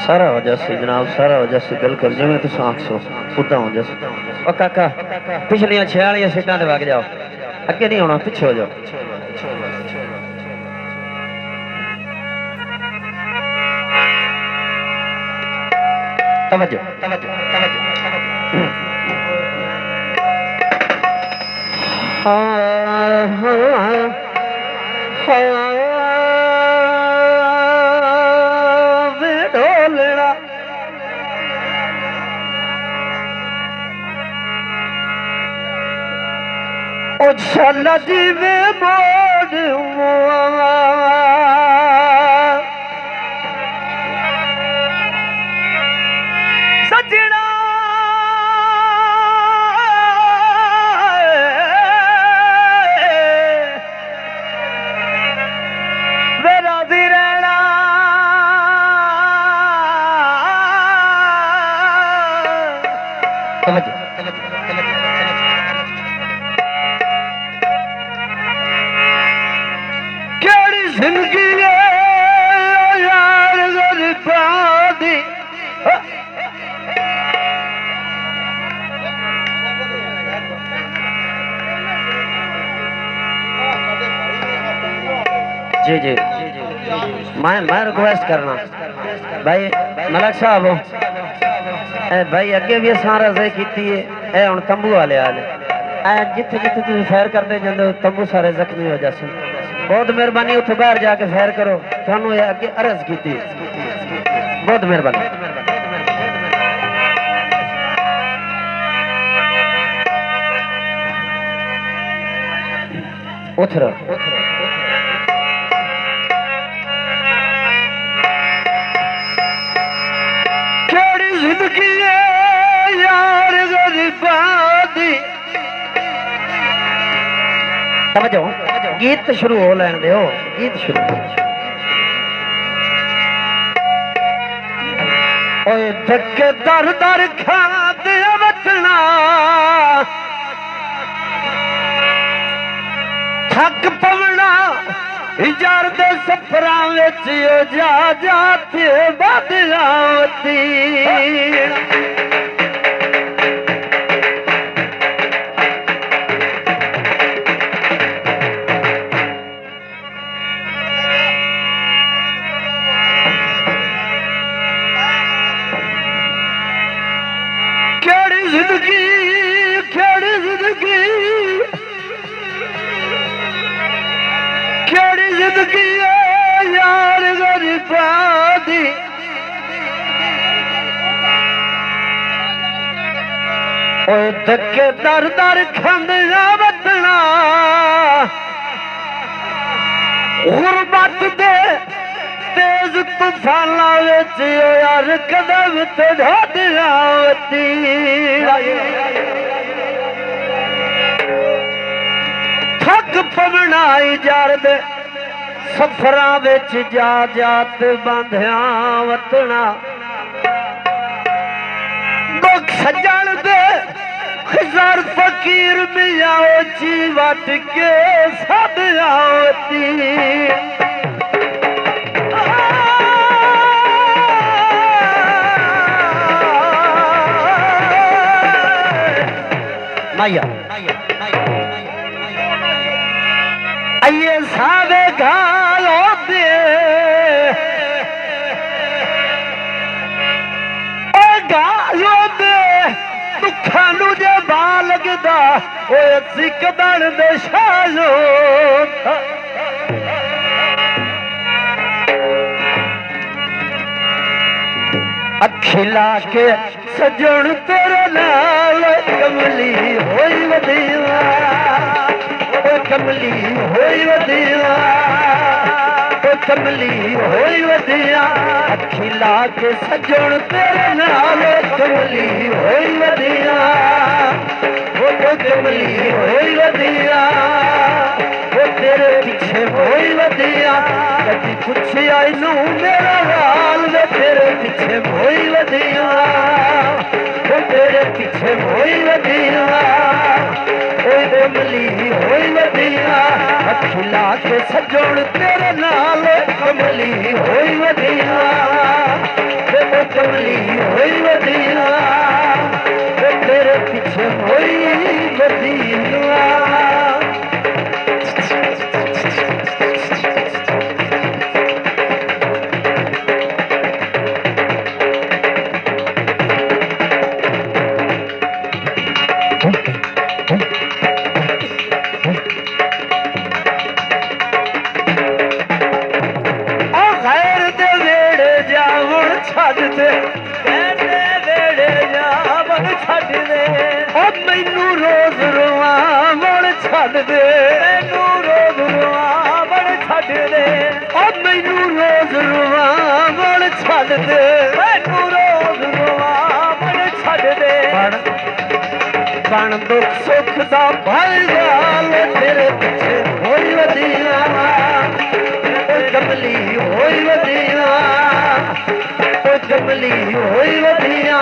सारा हो जैसे जनाब, सारा हो जैसे बिल्कुल जिवें तुस आखसो उदा हो जैसे। ओ काका पिछलियां 6 वाली सीटां ते वग जाओ, अगे नहीं होना, पीछे हो जाओ। तवज्जो तवज्जो तवज्जो। हाँ हाँ हाँ वे ढोलना ओ छला जी वे मोड़ सजना जिंदगी यार दी जी जी मैं रिक्वेस्ट करना भाई मलक साहब भाई अगे भी सारा रज़े की है हुण तंबू वाले आले जिथे जिथे तुम सैर करते जाते तंबू सारे जख्मी हो जाते। बहुत मेहरबानी उठे बाहर जाके सैर करो, थानू अगे अर्ज की, बहुत मेहरबानी। उठ रहो केड़ी जिंदगी यार गरीबा दी। समझो गीत शुरू हो लैन दो, गीत शुरू। ओए धक्के दर दर खाते वतना थक पवना यार दे सफरां विच जा जाते बदलावती। केड़ी जिंदगी यार गरीबा दी। ओए धक्के दर दर खांदिया वतना गुरबत दे तेज तूफाना विच यार कदम ते ढादियावती। थक पवना यार दे सफरां विच जा जात बांधिया वतना दुख सजण दे हजार फकीर मियाओ जी वट के सदियावती। माया आइए सावे गालो दे गालो दे दुखा नू जे बा लगदा ओए सिकदण दे शालो। अखिला के सजण तेरे नाल कमली होई वदीवा, कमली होई वदीवा, कमली होई वदीवा। अखिला के सजण तेरे नाल कमली होई वदीवा, कमली होई वदीवा। तेरे पीछे होई वदीवा कदी पुछया इनू मेरा हाल वे तेरे पीछे होई वदीवा, तेरे पीछे होई वदीवा। कमली होई वदीवा अखिला के सजण तेरे नाल कमली होई वदीवा, कमली होई वधिया तेरे पीछे होई वधिया छड़ दे कहने वेड़े जावन छड़ दे अब मैनू रोज रुआवण छड़ दे मैनू रोज रुआवण छड़ दे अब मैनू रोज रुआवण छड़ दे मैनू रोज रुआवण छड़ दे बन दुख सुख दा भाईवाल तेरे पीछे होई वधिया कमली होई वधिया कमली होई वधिया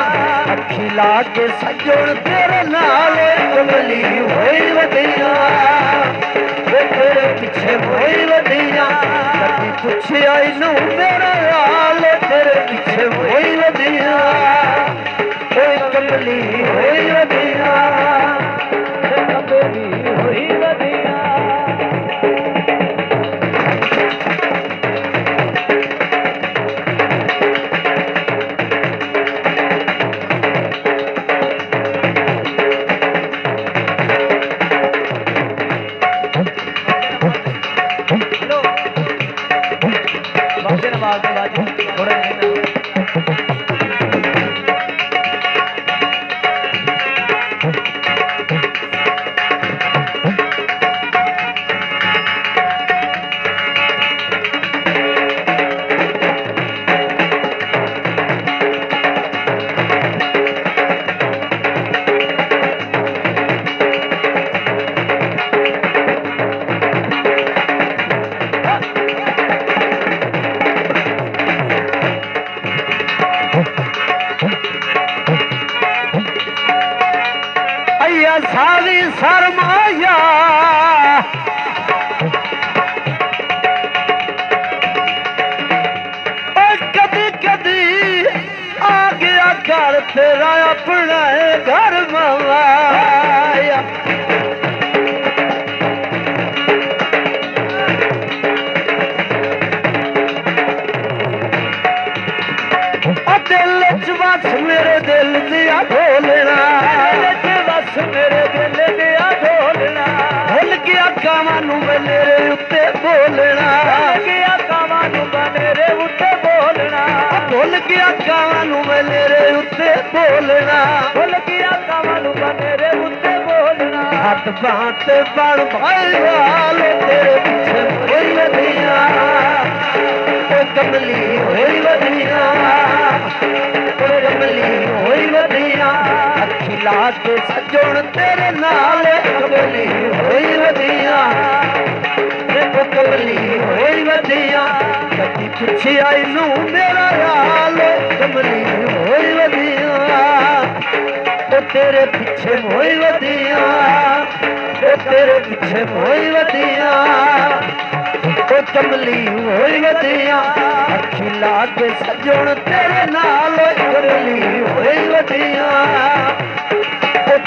अखी ला के सजण तेरे नाल कमली होई वधिया तेरे पीछे होई वधिया कभी पुछया इनू मेरा हाल तेरे पीछे होई वधिया कमली होई वधिया कमली होई वधिया सारी सरमाया कदी कदी आ गया घर तेरा अपना घर माया दिल च बस मेरे दिल दिया ढोलना मेरे दिल दिया ढोलना भुल गया कावां मेरे उत्ते बोलना गया कावां मेरे उत्ते बोलना भुल गया कावां मेरे उत्ते बोलना भुल गया कावां मेरे उत्ते बोलना हाथ बात बन भाईवाल तेरे पीछे होई वधिया कमली होई वधिया कमली होई वधिया अखी ला के सजण तेरे नाल कमली होई वधिया कमली होई वधिया कदी पुछया इनू मेरा हाल कमली होई वधिया तेरे पीछे होई वधिया तेरे पीछे होई वधिया कमली होई वधिया अखी ला के सजण तेरे नाल कमली होई वधिया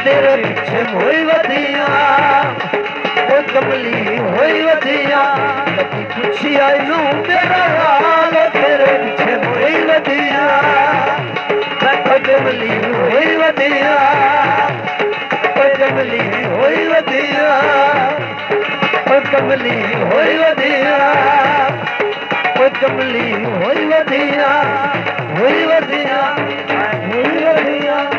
तेरे पीछे होई वधिया कमली होई वधिया कदी पुछया इनू मेरा हाल तेरे पीछे होई वधिया कमली होई वधिया कमली होई वधिया कमली होई वधिया कमली होई वधिया होई वधिया होई वधिया